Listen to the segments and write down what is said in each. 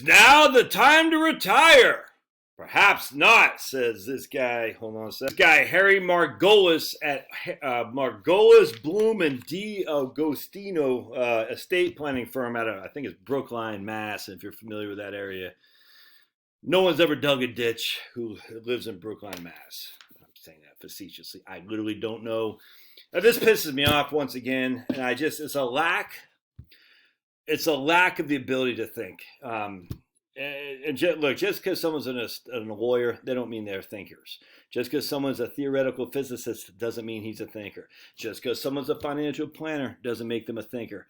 Is now the time to retire? Perhaps not, says this guy. Hold on a second. This guy, Harry Margolis at Margolis, Bloom, and D. Agostino estate planning firm out of, I think it's Brookline, Mass. If you're familiar with that area. No one's ever dug a ditch who lives in Brookline, Mass. I'm saying that facetiously. I literally don't know. Now, this pisses me off once again, and it's a lack of the ability to think. Look, just because someone's a lawyer, they don't mean they're thinkers. Just because someone's a theoretical physicist doesn't mean he's a thinker. Just because someone's a financial planner doesn't make them a thinker.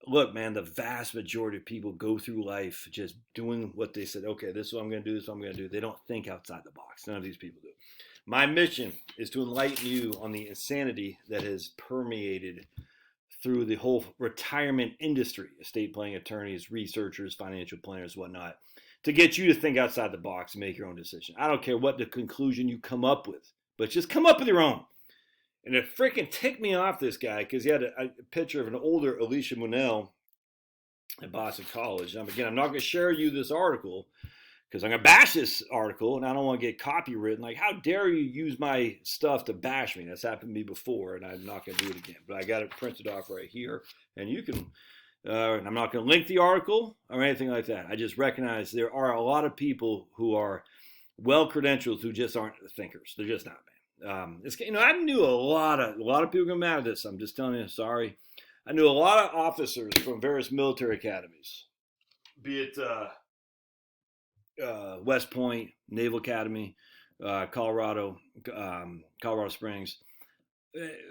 Look, man, the vast majority of people go through life just doing what they said. Okay, this is what I'm going to do. This is what I'm going to do. They don't think outside the box. None of these people do. My mission is to enlighten you on the insanity that has permeated through the whole retirement industry, estate planning attorneys, researchers, financial planners, whatnot, to get you to think outside the box and make your own decision. I don't care what the conclusion you come up with, but just come up with your own. And it freaking ticked me off, this guy, because he had a picture of an older Alicia Munnell at Boston College. And again, I'm not going to share you this article because I'm going to bash this article, and I don't want to get copywritten. Like, how dare you use my stuff to bash me? That's happened to me before, and I'm not going to do it again. But I got it printed off right here, and you can. I'm not going to link the article or anything like that. I just recognize there are a lot of people who are well-credentialed who just aren't thinkers. They're just not, man. I knew a lot of people get mad at this. I'm just telling you, sorry. I knew a lot of officers from various military academies, be it West Point, Naval Academy, Colorado Springs.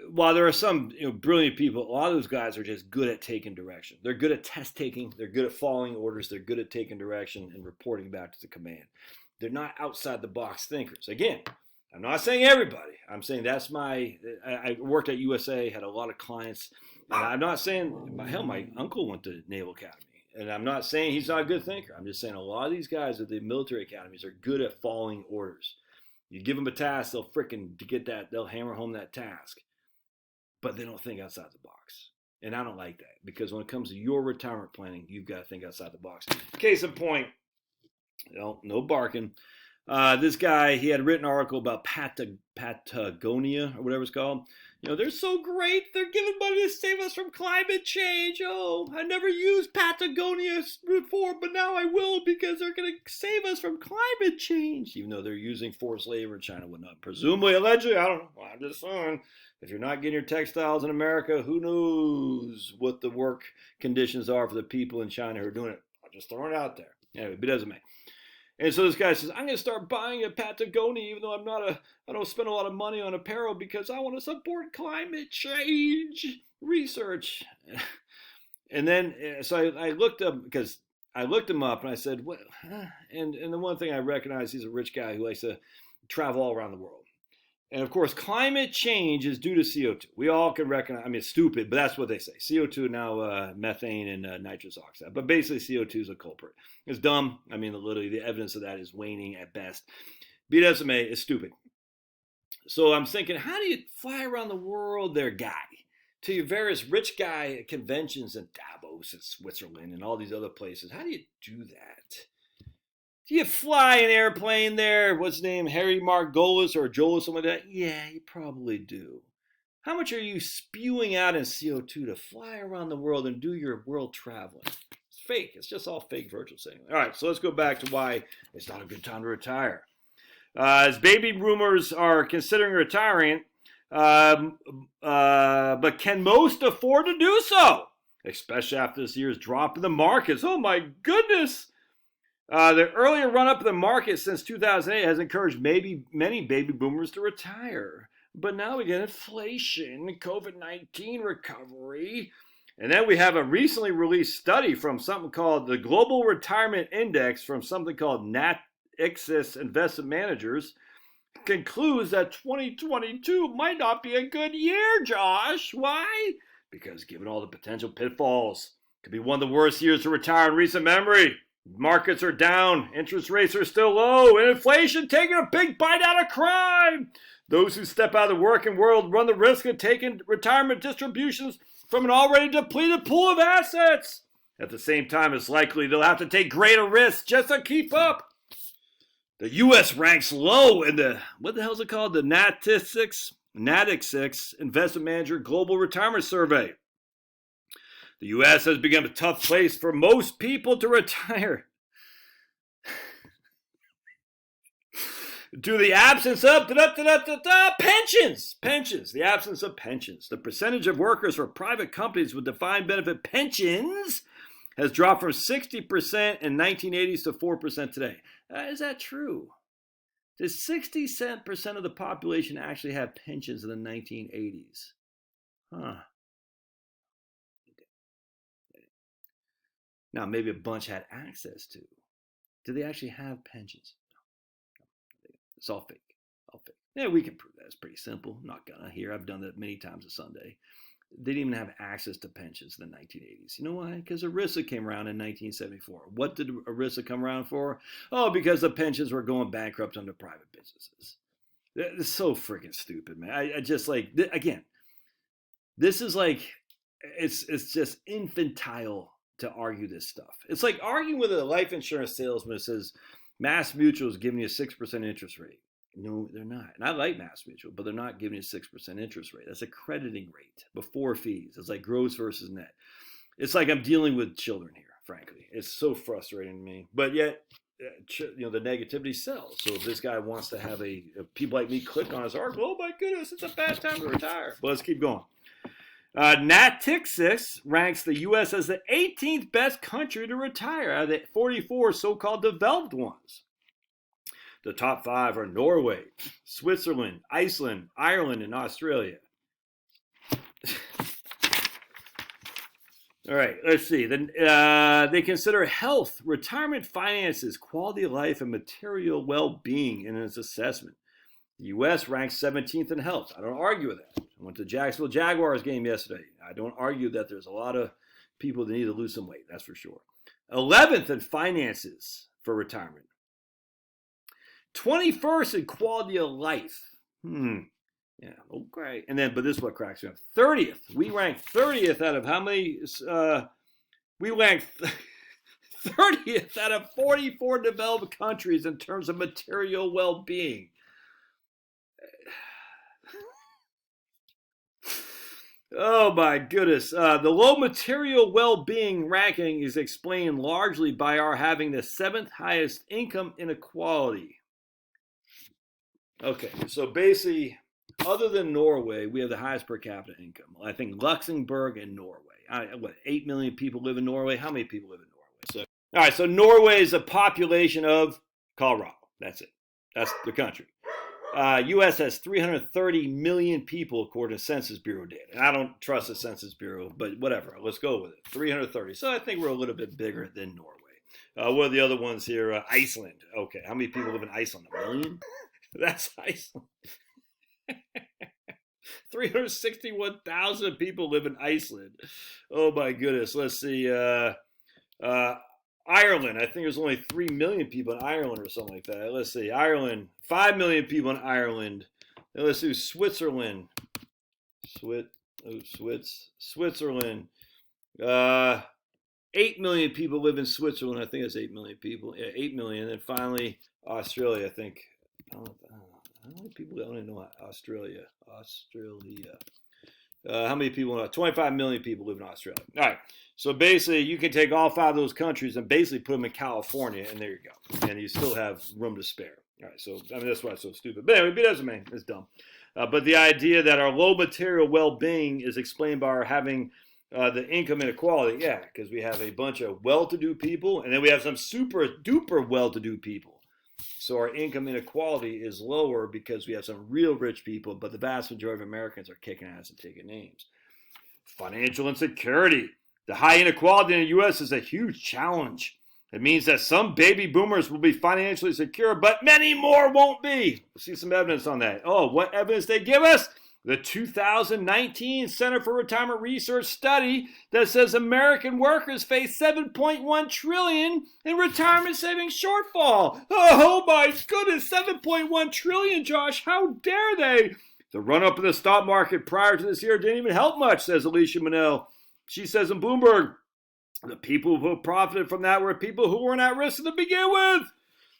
While there are some brilliant people, a lot of those guys are just good at taking direction. They're good at test taking. They're good at following orders. They're good at taking direction and reporting back to the command. They're not outside the box thinkers. Again, I'm not saying everybody. I'm saying that's I worked at USA, had a lot of clients. And I'm not saying, hell, my uncle went to Naval Academy. And I'm not saying he's not a good thinker. I'm just saying a lot of these guys at the military academies are good at following orders. You give them a task, they'll hammer home that task. But they don't think outside the box. And I don't like that. Because when it comes to your retirement planning, you've got to think outside the box. Case in point, no barking. This guy, he had written an article about Patagonia or whatever it's called. They're so great. They're giving money to save us from climate change. Oh, I never used Patagonia before, but now I will because they're going to save us from climate change. Even though they're using forced labor in China and whatnot. Presumably, allegedly, I don't know. Well, I'm just saying, if you're not getting your textiles in America, who knows what the work conditions are for the people in China who are doing it. I'm just throwing it out there. Anyway, it doesn't matter. And so this guy says, I'm going to start buying a Patagonia, even though I don't spend a lot of money on apparel because I want to support climate change research. And then, so I looked up, because I looked him up and I said, what? And the one thing I recognize, he's a rich guy who likes to travel all around the world. And of course, climate change is due to CO2. We all can recognize, it's stupid, but that's what they say. CO2 now, methane and nitrous oxide. But basically, CO2 is a culprit. It's dumb. Literally, the evidence of that is waning at best. BDSMA is stupid. So I'm thinking, how do you fly around the world there, guy? To your various rich guy conventions in Davos and Switzerland and all these other places. How do you do that? Do you fly an airplane there? What's his name? Harry Margolis or Joel, something like that? Yeah, you probably do. How much are you spewing out in CO2 to fly around the world and do your world traveling? It's fake. It's just all fake virtual saying. All right, so let's go back to why it's not a good time to retire. As baby boomers are considering retiring, but can most afford to do so? Especially after this year's drop in the markets. Oh my goodness! The earlier run-up in the market since 2008 has encouraged many baby boomers to retire. But now we get inflation, COVID-19 recovery, and then we have a recently released study from something called the Global Retirement Index from something called Natixis Investment Managers concludes that 2022 might not be a good year, Josh. Why? Because given all the potential pitfalls, it could be one of the worst years to retire in recent memory. Markets are down, interest rates are still low, and inflation taking a big bite out of crime. Those who step out of the working world run the risk of taking retirement distributions from an already depleted pool of assets. At the same time, it's likely they'll have to take greater risks just to keep up. The U.S. ranks low in the, what the hell is it called? The Natixis Investment Manager Global Retirement Survey. The U.S. has become a tough place for most people to retire. Due to the absence of pensions. The absence of pensions. The percentage of workers for private companies with defined benefit pensions has dropped from 60% in 1980s to 4% today. Is that true? Does 60% of the population actually have pensions in the 1980s? Huh. Now, maybe a bunch had access to. Do they actually have pensions? No. It's all fake. All fake. Yeah, we can prove that. It's pretty simple. I'm not gonna here. I've done that many times a Sunday. They didn't even have access to pensions in the 1980s. You know why? Because ERISA came around in 1974. What did ERISA come around for? Oh, because the pensions were going bankrupt under private businesses. It's so freaking stupid, man. I just like, again, this is like, it's just infantile to argue this stuff. It's like arguing with a life insurance salesman that says Mass Mutual is giving you a 6% interest rate. No, they're not. And I like Mass Mutual, but they're not giving you a 6% interest rate. That's a crediting rate before fees. It's like gross versus net. It's like I'm dealing with children here, frankly. It's so frustrating to me. But yet, the negativity sells. So if this guy wants to have people like me click on his article, oh my goodness, it's a bad time to retire. But let's keep going. Natixis ranks the U.S. as the 18th best country to retire out of the 44 so-called developed ones. The top 5 are Norway, Switzerland, Iceland, Ireland, and Australia. All right, let's see. They consider health, retirement finances, quality of life, and material well-being in its assessment. The U.S. ranks 17th in health. I don't argue with that. I went to the Jacksonville Jaguars game yesterday. I don't argue that there's a lot of people that need to lose some weight, that's for sure. 11th in finances for retirement. 21st in quality of life. Yeah, okay. And then, but this is what cracks me up. 30th. We rank 30th out of how many? We rank 30th out of 44 developed countries in terms of material well-being. Oh my goodness. The low material well-being ranking is explained largely by our having the 7th highest income inequality. Okay, so basically, other than Norway, we have the highest per capita income. I think Luxembourg and Norway. 8 million people live in Norway? How many people live in Norway? All right, so Norway is a population of Colorado. That's it. That's the country. U.S. has 330 million people according to Census Bureau data. And I don't trust the Census Bureau, but whatever. Let's go with it. 330. So I think we're a little bit bigger than Norway. What are the other ones here? Iceland. Okay, how many people live in Iceland? 1 million? That's Iceland. 361,000 people live in Iceland. Oh my goodness. Let's see. Ireland. I think there's only 3 million people in Ireland or something like that. Let's see. Ireland. 5 million people in Ireland. And let's do Switzerland. Switzerland. 8 million people live in Switzerland. I think it's 8 million people. Yeah, 8 million. And finally, Australia, I think. How many people? I don't even know Australia. How many people? 25 million people live in Australia. All right. So basically, you can take all 5 of those countries and basically put them in California, and there you go. And you still have room to spare. All right. So, I mean, that's why it's so stupid. But anyway, it doesn't mean it's dumb. But the idea that our low material well-being is explained by our having the income inequality. Yeah, because we have a bunch of well-to-do people, and then we have some super-duper well-to-do people. So our income inequality is lower because we have some real rich people, but the vast majority of Americans are kicking ass and taking names. Financial insecurity. The high inequality in the U.S. is a huge challenge. It means that some baby boomers will be financially secure, but many more won't be. We'll see some evidence on that. Oh, what evidence they give us? The 2019 Center for Retirement Research study that says American workers face $7.1 trillion in retirement savings shortfall. Oh my goodness, $7.1 trillion, Josh. How dare they? The run-up in the stock market prior to this year didn't even help much, says Alicia Manel. She says in Bloomberg, The people who profited from that were people who weren't at risk to begin with.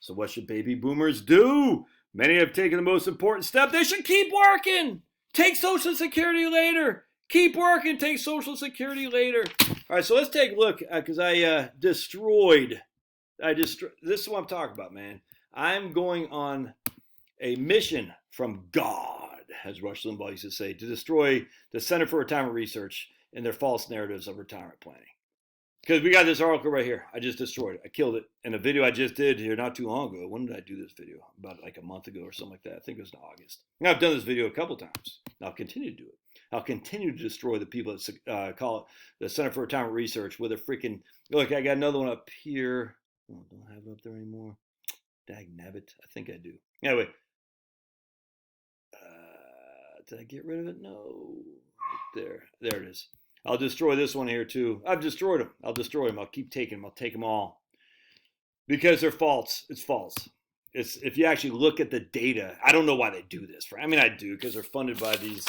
So what should baby boomers do? Many have taken the most important step. They should keep working. Take Social Security later. Keep working. Take Social Security later. All right, so let's take a look because I destroyed. This is what I'm talking about, man. I'm going on a mission from God, as Rush Limbaugh used to say, to destroy the Center for Retirement Research and their false narratives of retirement planning. Because we got this article right here. I just destroyed it. I killed it. In a video I just did here not too long ago. When did I do this video? About like a month ago or something like that. I think it was in August. Now, I've done this video a couple times. And I'll continue to do it. I'll continue to destroy the people that call it the Center for Retirement Research with a freaking... Look, I got another one up here. Oh, don't have it up there anymore. Dag nabbit. I think I do. Anyway. Did I get rid of it? No. Right there. There it is. I'll destroy this one here too. I've destroyed them. I'll destroy them. I'll keep taking them. I'll take them all. Because they're false. It's false. It's if you actually look at the data, I don't know why they do this. I mean, I do because they're funded by these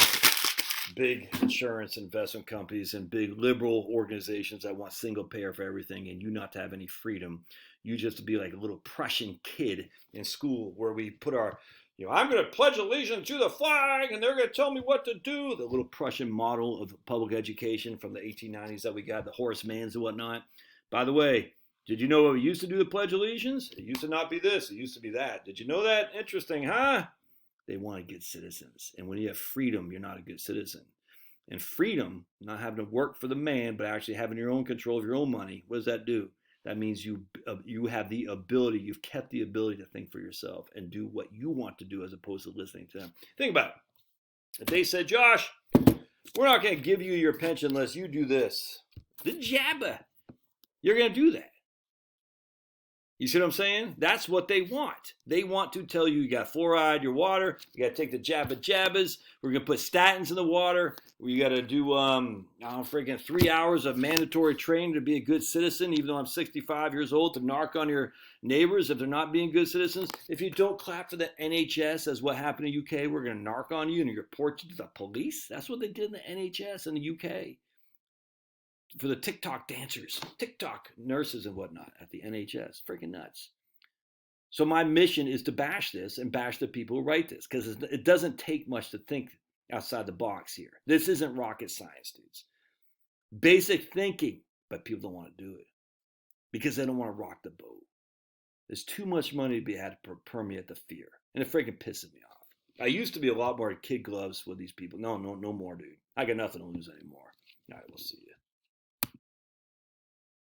big insurance investment companies and big liberal organizations that want single payer for everything and you not to have any freedom. You just to be like a little Prussian kid in school where we put our... I'm going to pledge allegiance to the flag, and they're going to tell me what to do. The little Prussian model of public education from the 1890s that we got, the Horace Manns and whatnot. By the way, did you know what we used to do to pledge allegiance? It used to not be this. It used to be that. Did you know that? Interesting, huh? They want good citizens. And when you have freedom, you're not a good citizen. And freedom, not having to work for the man, but actually having your own control of your own money, what does that do? That means you have the ability, you've kept the ability to think for yourself and do what you want to do as opposed to listening to them. Think about it. If they said, Josh, we're not going to give you your pension unless you do this. The jabba. You're going to do that. You see what I'm saying? That's what they want. They want to tell you got fluoride your water. You got to take the jabbas. We're going to put statins in the water. We got to do, freaking 3 hours of mandatory training to be a good citizen, even though I'm 65 years old, to narc on your neighbors if they're not being good citizens. If you don't clap for the NHS, as what happened in the UK, we're going to narc on you and report you to the police. That's what they did in the NHS in the UK. For the TikTok dancers, TikTok nurses and whatnot at the NHS. Freaking nuts. So my mission is to bash this and bash the people who write this because it doesn't take much to think outside the box here. This isn't rocket science, dudes. Basic thinking, but people don't want to do it because they don't want to rock the boat. There's too much money to be had to permeate the fear, and it freaking pisses me off. I used to be a lot more kid gloves with these people. No more, dude. I got nothing to lose anymore. All right, we'll see you.